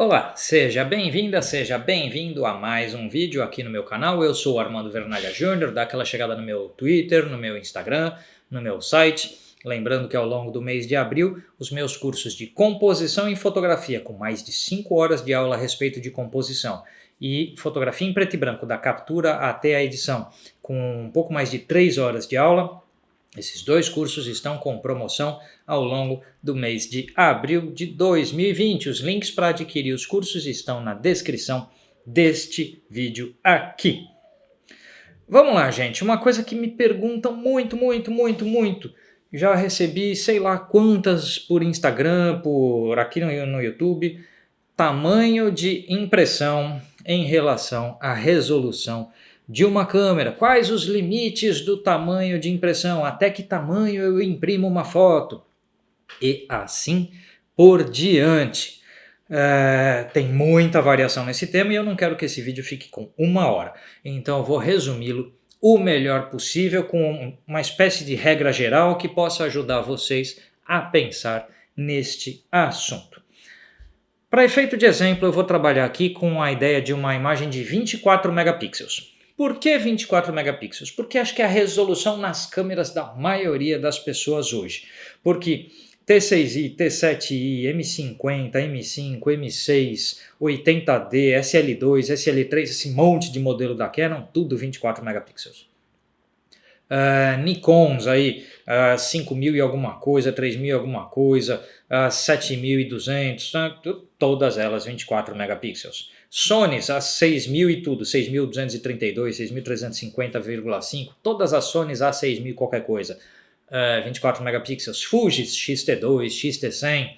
Olá, seja bem-vinda, seja bem-vindo a mais um vídeo aqui no meu canal. Eu sou o Armando Vernalha Júnior, dá aquela chegada no meu Twitter, no meu Instagram, no meu site. Lembrando que ao longo do mês de abril, os meus cursos de composição em fotografia, com mais de 5 horas de aula a respeito de composição, e fotografia em preto e branco, da captura até a edição, com um pouco mais de 3 horas de aula. Esses dois cursos estão com promoção ao longo do mês de abril de 2020. Os links para adquirir os cursos estão na descrição deste vídeo aqui. Vamos lá, gente. Uma coisa que me perguntam muito. Já recebi sei lá quantas por Instagram, por aqui no YouTube. Tamanho de impressão em relação à resolução de uma câmera. Quais os limites do tamanho de impressão? Até que tamanho eu imprimo uma foto? E assim por diante. Tem muita variação nesse tema e eu não quero que esse vídeo fique com 1 hora. Então eu vou resumi-lo o melhor possível com uma espécie de regra geral que possa ajudar vocês a pensar neste assunto. Para efeito de exemplo, eu vou trabalhar aqui com a ideia de uma imagem de 24 megapixels. Por que 24 megapixels? Porque acho que é a resolução nas câmeras da maioria das pessoas hoje. Porque T6i, T7i, M50, M5, M6, 80D, SL2, SL3, esse monte de modelo da Canon, tudo 24 megapixels. Nikons aí, 5.000 e alguma coisa, 3.000 e alguma coisa, 7.200, todas elas 24 megapixels. Sonys, a 6.000 e tudo, 6.232, 6.350,5, todas as Sonys a 6.000 qualquer coisa, 24 megapixels. Fuji, X-T2, X-T100,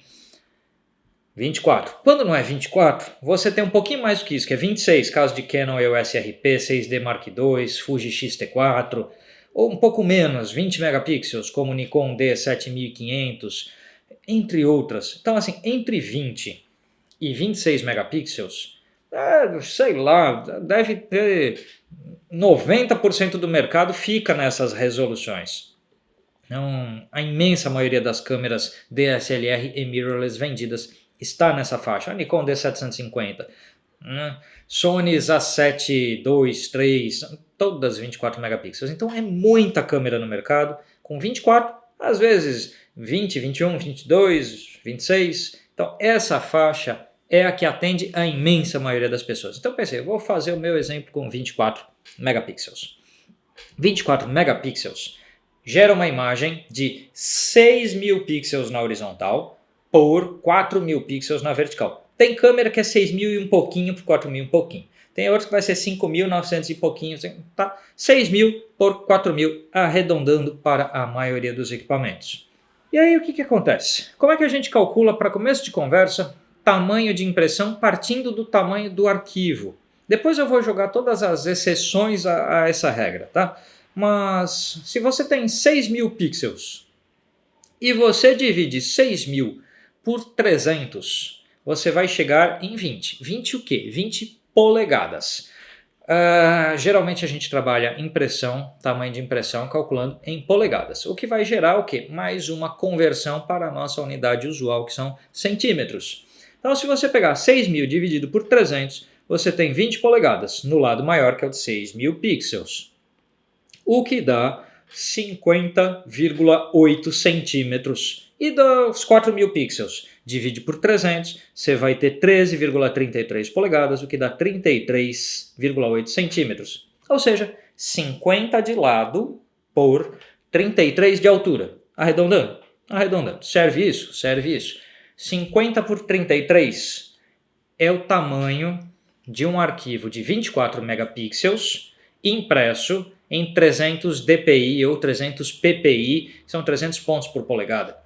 24. Quando não é 24, você tem um pouquinho mais do que isso, que é 26, caso de Canon EOS RP, 6D Mark II, Fuji X-T4, ou um pouco menos, 20 megapixels, como Nikon D7500, entre outras. Então assim, entre 20 e 26 megapixels, sei lá, deve ter 90% do mercado fica nessas resoluções. Então, a imensa maioria das câmeras DSLR e mirrorless vendidas está nessa faixa. A Nikon D750, Sony A7 II, 3, todas 24 megapixels. Então é muita câmera no mercado, com 24, às vezes 20, 21, 22, 26. Então essa faixa é a que atende a imensa maioria das pessoas. Então pensei, eu vou fazer o meu exemplo com 24 megapixels. 24 megapixels gera uma imagem de 6.000 pixels na horizontal por 4.000 pixels na vertical. Tem câmera que é 6.000 e um pouquinho por 4.000 e um pouquinho. Tem outros que vai ser 5.900 e pouquinho, tá? 6.000 por 4.000, arredondando para a maioria dos equipamentos. E aí o que acontece? Como é que a gente calcula, para começo de conversa, tamanho de impressão partindo do tamanho do arquivo? Depois eu vou jogar todas as exceções a essa regra, tá? Mas se você tem 6.000 pixels e você divide 6.000 por 300, você vai chegar em 20. 20 o quê? 20 polegadas. Geralmente a gente trabalha impressão, tamanho de impressão, calculando em polegadas. O que vai gerar o quê? Mais uma conversão para a nossa unidade usual, que são centímetros. Então se você pegar 6.000 dividido por 300, você tem 20 polegadas, no lado maior, que é o de 6.000 pixels. O que dá 50,8 centímetros. E dos 4.000 pixels, divide por 300, você vai ter 13,33 polegadas, o que dá 33,8 centímetros. Ou seja, 50 de lado por 33 de altura. Arredondando? Arredondando. Serve isso? Serve isso. 50 por 33 é o tamanho de um arquivo de 24 megapixels impresso em 300 dpi ou 300 ppi, que são 300 pontos por polegada.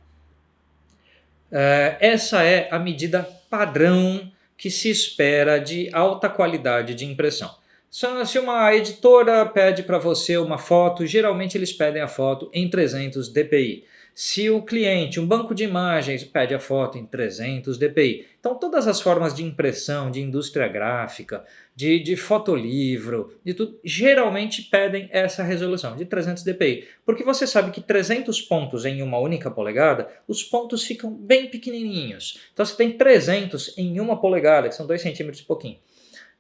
Essa é a medida padrão que se espera de alta qualidade de impressão. Se uma editora pede para você uma foto, geralmente eles pedem a foto em 300 dpi. Se o cliente, um banco de imagens, pede a foto em 300 dpi. Então todas as formas de impressão, de indústria gráfica, de fotolivro, de tudo, geralmente pedem essa resolução de 300 dpi. Porque você sabe que 300 pontos em uma única polegada, os pontos ficam bem pequenininhos. Então você tem 300 em uma polegada, que são 2 centímetros e pouquinho.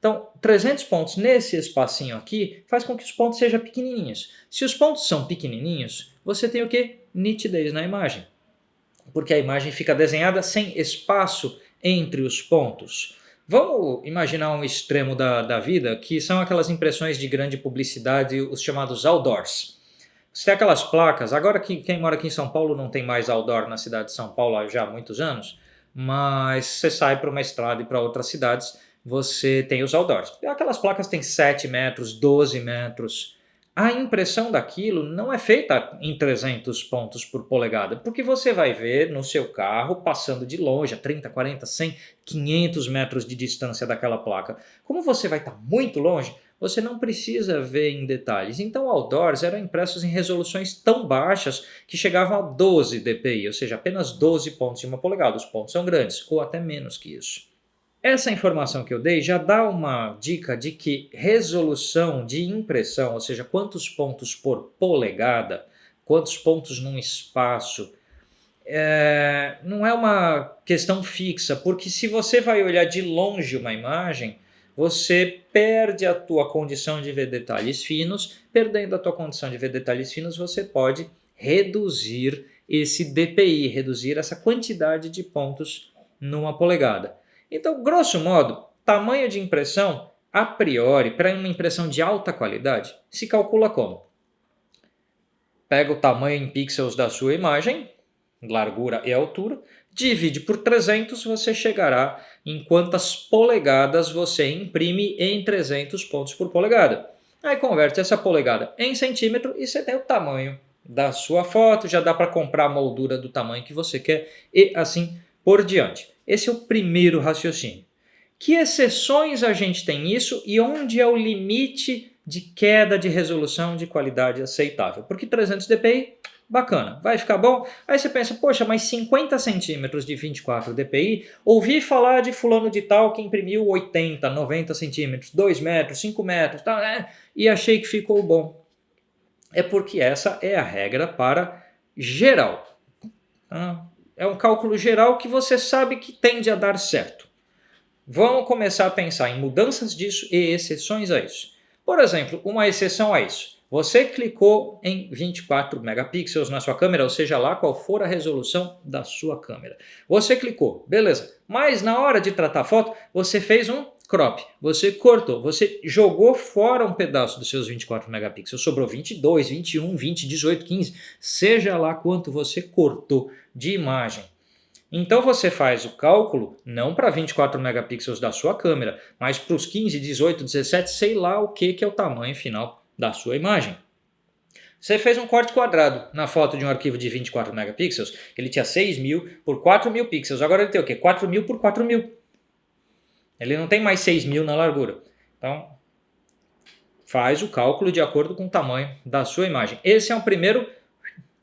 Então, 300 pontos nesse espacinho aqui faz com que os pontos sejam pequenininhos. Se os pontos são pequenininhos, você tem o quê? Nitidez na imagem. Porque a imagem fica desenhada sem espaço entre os pontos. Vamos imaginar um extremo da vida, que são aquelas impressões de grande publicidade, os chamados outdoors. Você tem aquelas placas, agora que quem mora aqui em São Paulo não tem mais outdoor na cidade de São Paulo já há muitos anos, mas você sai para uma estrada e para outras cidades, você tem os outdoors. Aquelas placas têm 7 metros, 12 metros. A impressão daquilo não é feita em 300 pontos por polegada, porque você vai ver no seu carro passando de longe, a 30, 40, 100, 500 metros de distância daquela placa. Como você vai estar muito longe, você não precisa ver em detalhes. Então, outdoors eram impressos em resoluções tão baixas que chegavam a 12 dpi, ou seja, apenas 12 pontos em uma polegada. Os pontos são grandes, ou até menos que isso. Essa informação que eu dei já dá uma dica de que resolução de impressão, ou seja, quantos pontos por polegada, quantos pontos num espaço, não é uma questão fixa, porque se você vai olhar de longe uma imagem, você perde a tua condição de ver detalhes finos. Perdendo a tua condição de ver detalhes finos, você pode reduzir esse DPI, reduzir essa quantidade de pontos numa polegada. Então, grosso modo, tamanho de impressão, a priori, para uma impressão de alta qualidade, se calcula como? Pega o tamanho em pixels da sua imagem, largura e altura, divide por 300, você chegará em quantas polegadas você imprime em 300 pontos por polegada. Aí converte essa polegada em centímetro e você tem o tamanho da sua foto, já dá para comprar a moldura do tamanho que você quer e assim por diante. Esse é o primeiro raciocínio. Que exceções a gente tem nisso e onde é o limite de queda de resolução de qualidade aceitável? Porque 300 dpi, bacana, vai ficar bom? Aí você pensa, poxa, mas 50 centímetros de 24 dpi, ouvi falar de fulano de tal que imprimiu 80, 90 centímetros, 2 metros, 5 metros, tá, né? E achei que ficou bom. É porque essa é a regra para geral. É um cálculo geral que você sabe que tende a dar certo. Vamos começar a pensar em mudanças disso e exceções a isso. Por exemplo, uma exceção a isso. Você clicou em 24 megapixels na sua câmera, ou seja lá qual for a resolução da sua câmera. Você clicou, beleza. Mas na hora de tratar a foto, você fez um crop. Você cortou, você jogou fora um pedaço dos seus 24 megapixels. Sobrou 22, 21, 20, 18, 15. Seja lá quanto você cortou de imagem. Então você faz o cálculo não para 24 megapixels da sua câmera, mas para os 15, 18, 17, sei lá o que é o tamanho final da sua imagem. Você fez um corte quadrado na foto de um arquivo de 24 megapixels, ele tinha 6.000 por 4.000 pixels, agora ele tem o quê? 4.000 por 4.000. Ele não tem mais 6.000 na largura. Então, faz o cálculo de acordo com o tamanho da sua imagem. Esse é o primeiro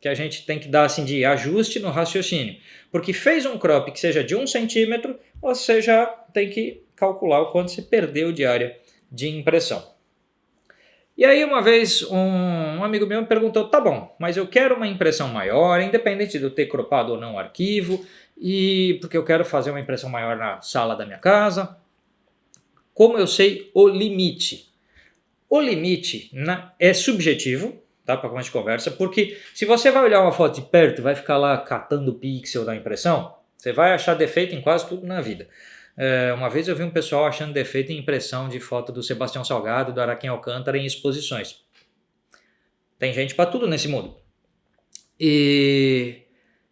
que a gente tem que dar assim, de ajuste no raciocínio. Porque fez um crop que seja de 1 centímetro, você já tem que calcular o quanto você perdeu de área de impressão. E aí uma vez um amigo meu me perguntou, tá bom, mas eu quero uma impressão maior, independente de eu ter cropado ou não o arquivo, e porque eu quero fazer uma impressão maior na sala da minha casa. Como eu sei o limite? O limite é subjetivo, tá, para começar de conversa, porque se você vai olhar uma foto de perto e vai ficar lá catando pixel da impressão, você vai achar defeito em quase tudo na vida. Uma vez eu vi um pessoal achando defeito em impressão de foto do Sebastião Salgado, do Araquém Alcântara em exposições. Tem gente para tudo nesse mundo.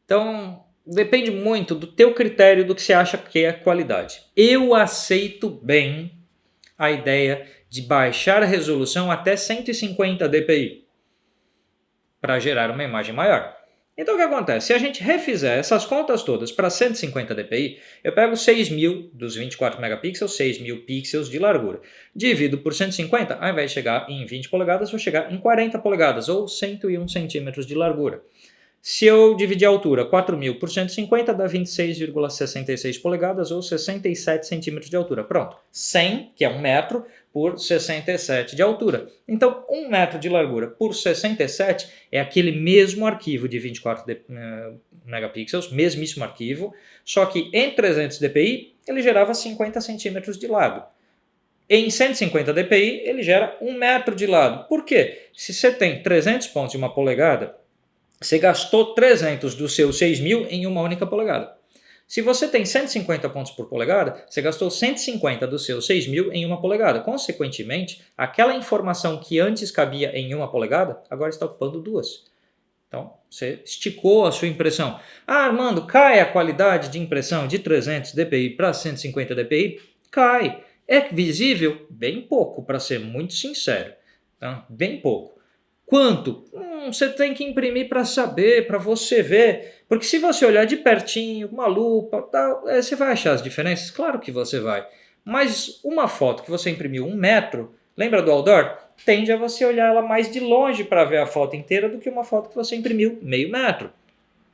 Então, depende muito do teu critério do que você acha que é qualidade. Eu aceito bem a ideia de baixar a resolução até 150 dpi para gerar uma imagem maior. Então o que acontece? Se a gente refizer essas contas todas para 150 dpi, eu pego 6.000 dos 24 megapixels, 6.000 pixels de largura. Divido por 150, ao invés de chegar em 20 polegadas, vou chegar em 40 polegadas, ou 101 centímetros de largura. Se eu dividir a altura 4.000 por 150, dá 26,66 polegadas ou 67 centímetros de altura. Pronto, 100, que é 1 metro, por 67 de altura. Então, 1 metro de largura por 67 é aquele mesmo arquivo de 24 megapixels, mesmíssimo arquivo, só que em 300 dpi ele gerava 50 centímetros de lado. Em 150 dpi ele gera 1 metro de lado. Por quê? Se você tem 300 pontos de 1 polegada, você gastou 300 dos seus 6.000 em uma única polegada. Se você tem 150 pontos por polegada, você gastou 150 dos seus 6.000 em 1 polegada. Consequentemente, aquela informação que antes cabia em 1 polegada, agora está ocupando 2. Então, você esticou a sua impressão. Ah, Armando, cai a qualidade de impressão de 300 dpi para 150 dpi? Cai. É visível? Bem pouco, para ser muito sincero. Tá? Bem pouco. Quanto? Você tem que imprimir para saber, para você ver. Porque se você olhar de pertinho, com uma lupa, você vai achar as diferenças? Claro que você vai. Mas uma foto que você imprimiu 1 metro, lembra do outdoor? Tende a você olhar ela mais de longe para ver a foto inteira do que uma foto que você imprimiu meio metro.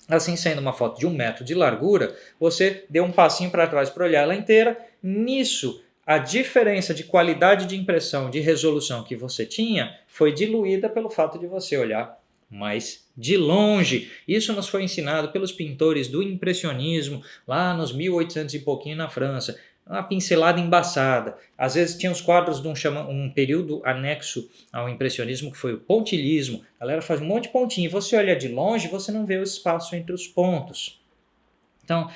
Assim sendo uma foto de 1 metro de largura, você deu um passinho para trás para olhar ela inteira. Nisso, a diferença de qualidade de impressão, de resolução que você tinha, foi diluída pelo fato de você olhar mais de longe. Isso nos foi ensinado pelos pintores do impressionismo, lá nos 1800 e pouquinho na França. Uma pincelada embaçada. Às vezes tinha os quadros de um período anexo ao impressionismo, que foi o pontilhismo. A galera faz um monte de pontinho. E você olha de longe, você não vê o espaço entre os pontos. Então,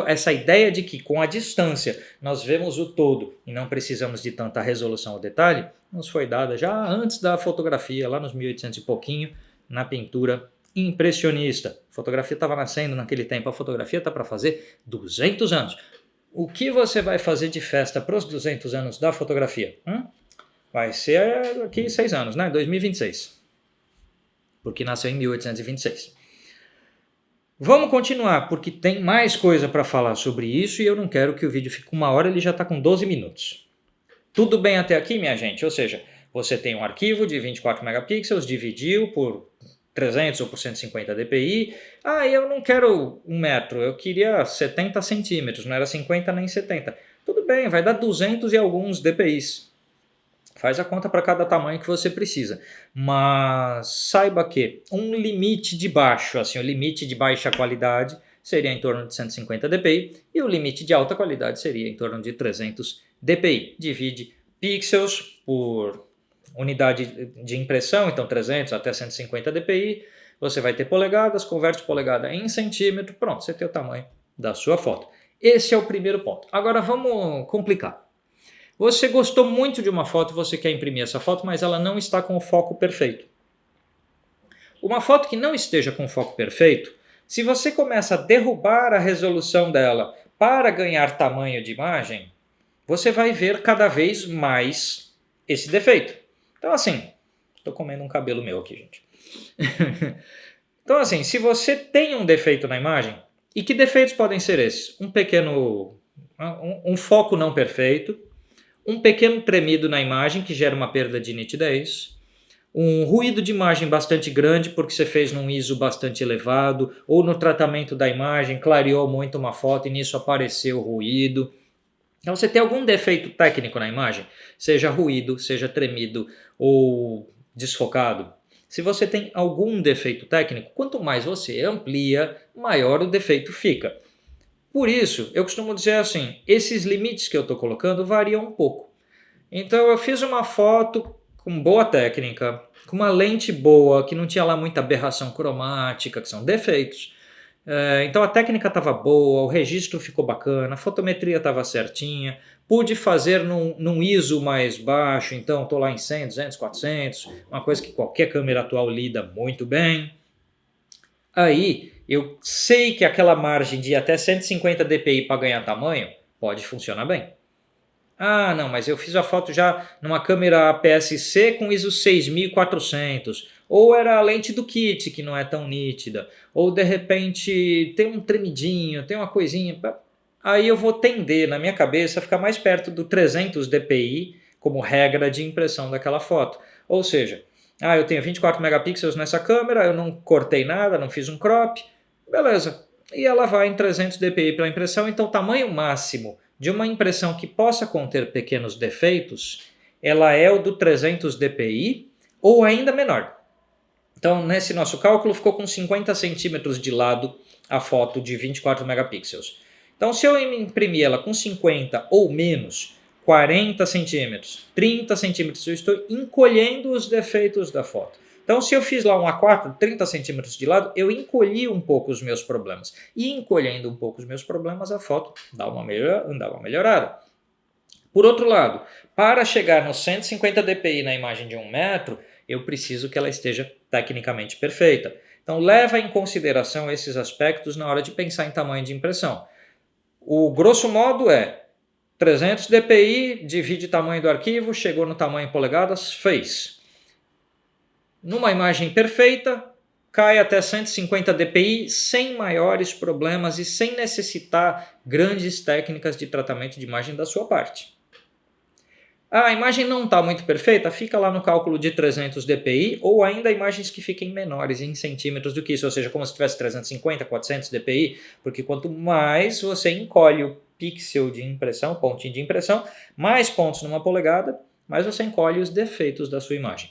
essa ideia de que com a distância nós vemos o todo e não precisamos de tanta resolução ao detalhe, nos foi dada já antes da fotografia, lá nos 1800 e pouquinho, na pintura impressionista. A fotografia estava nascendo naquele tempo, a fotografia está para fazer 200 anos. O que você vai fazer de festa para os 200 anos da fotografia? Vai ser daqui 6 anos, né? 2026. Porque nasceu em 1826. Vamos continuar, porque tem mais coisa para falar sobre isso e eu não quero que o vídeo fique 1 hora, ele já está com 12 minutos. Tudo bem até aqui, minha gente? Ou seja, você tem um arquivo de 24 megapixels, dividiu por 300 ou por 150 dpi. Ah, eu não quero 1 metro, eu queria 70 centímetros, não era 50 nem 70. Tudo bem, vai dar 200 e alguns dpi's. Faz a conta para cada tamanho que você precisa. Mas saiba que um limite de baixo, assim, o limite de baixa qualidade seria em torno de 150 dpi e o limite de alta qualidade seria em torno de 300 dpi. Divide pixels por unidade de impressão, então 300 até 150 dpi. Você vai ter polegadas, converte polegada em centímetro, pronto, você tem o tamanho da sua foto. Esse é o primeiro ponto. Agora vamos complicar. Você gostou muito de uma foto, você quer imprimir essa foto, mas ela não está com o foco perfeito. Uma foto que não esteja com o foco perfeito, se você começa a derrubar a resolução dela para ganhar tamanho de imagem, você vai ver cada vez mais esse defeito. Então assim, estou comendo um cabelo meu aqui, gente. Então assim, se você tem um defeito na imagem, e que defeitos podem ser esses? Um foco não perfeito, um pequeno tremido na imagem que gera uma perda de nitidez, um ruído de imagem bastante grande porque você fez num ISO bastante elevado ou no tratamento da imagem clareou muito uma foto e nisso apareceu ruído. Então você tem algum defeito técnico na imagem, seja ruído, seja tremido ou desfocado. Se você tem algum defeito técnico, quanto mais você amplia, maior o defeito fica. Por isso, eu costumo dizer assim, esses limites que eu estou colocando variam um pouco. Então eu fiz uma foto com boa técnica, com uma lente boa, que não tinha lá muita aberração cromática, que são defeitos. Então a técnica estava boa, o registro ficou bacana, a fotometria estava certinha, pude fazer num ISO mais baixo, então estou lá em 100, 200, 400, uma coisa que qualquer câmera atual lida muito bem. Aí eu sei que aquela margem de até 150 dpi para ganhar tamanho pode funcionar bem. Ah, não, mas eu fiz a foto já numa câmera APS-C com ISO 6400, ou era a lente do kit que não é tão nítida, ou de repente tem um tremidinho, tem uma coisinha. Aí eu vou tender na minha cabeça a ficar mais perto do 300 dpi como regra de impressão daquela foto. Ou seja, Ah, eu tenho 24 megapixels nessa câmera, eu não cortei nada, não fiz um crop, beleza. E ela vai em 300 dpi pela impressão, então o tamanho máximo de uma impressão que possa conter pequenos defeitos, ela é o do 300 dpi ou ainda menor. Então, nesse nosso cálculo, ficou com 50 centímetros de lado a foto de 24 megapixels. Então, se eu imprimir ela com 50 ou menos, 40 centímetros, 30 centímetros, eu estou encolhendo os defeitos da foto. Então, se eu fiz lá um A4, 30 centímetros de lado, eu encolhi um pouco os meus problemas. E encolhendo um pouco os meus problemas, a foto dá uma melhorada. Por outro lado, para chegar nos 150 dpi na imagem de 1 metro, eu preciso que ela esteja tecnicamente perfeita. Então, leva em consideração esses aspectos na hora de pensar em tamanho de impressão. O grosso modo é 300 dpi, divide o tamanho do arquivo, chegou no tamanho em polegadas, fez. Numa imagem perfeita, cai até 150 dpi sem maiores problemas e sem necessitar grandes técnicas de tratamento de imagem da sua parte. A imagem não está muito perfeita, fica lá no cálculo de 300 dpi ou ainda imagens que fiquem menores em centímetros do que isso, ou seja, como se tivesse 350, 400 dpi, porque quanto mais você encolhe o pixel de impressão, pontinho de impressão, mais pontos numa polegada, mais você encolhe os defeitos da sua imagem.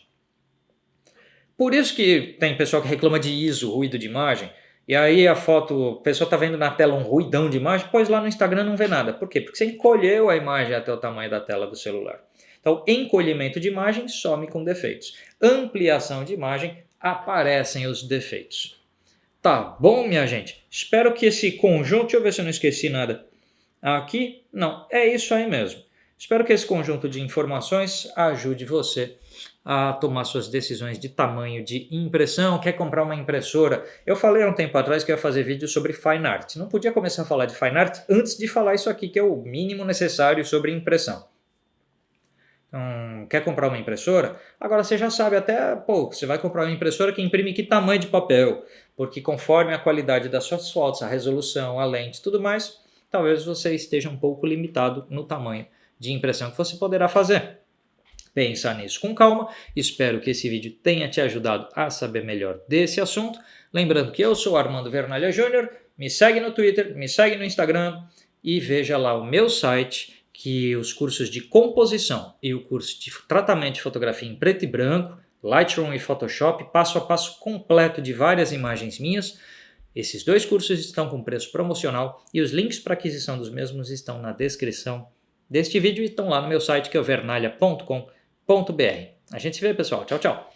Por isso que tem pessoal que reclama de ISO, ruído de imagem, e aí a pessoa está vendo na tela um ruidão de imagem, pois lá no Instagram não vê nada. Por quê? Porque você encolheu a imagem até o tamanho da tela do celular. Então, encolhimento de imagem some com defeitos. Ampliação de imagem, aparecem os defeitos. Tá bom, minha gente? Espero que esse conjunto, deixa eu ver se eu não esqueci nada aqui. Não, é isso aí mesmo. Espero que esse conjunto de informações ajude você a tomar suas decisões de tamanho de impressão. Quer comprar uma impressora? Eu falei há um tempo atrás que eu ia fazer vídeo sobre Fine Art. Não podia começar a falar de Fine Art antes de falar isso aqui, que é o mínimo necessário sobre impressão. Então, quer comprar uma impressora? Agora você já sabe até, você vai comprar uma impressora que imprime que tamanho de papel, porque conforme a qualidade das suas fotos, a resolução, a lente e tudo mais, talvez você esteja um pouco limitado no tamanho de impressão que você poderá fazer. Pensa nisso com calma, espero que esse vídeo tenha te ajudado a saber melhor desse assunto. Lembrando que eu sou Armando Vernalha Júnior, me segue no Twitter, me segue no Instagram e veja lá o meu site, que os cursos de composição e o curso de tratamento de fotografia em preto e branco, Lightroom e Photoshop, passo a passo completo de várias imagens minhas. Esses dois cursos estão com preço promocional e os links para aquisição dos mesmos estão na descrição deste vídeo e estão lá no meu site, que é o vernalha.com.br. A gente se vê, pessoal. Tchau, tchau.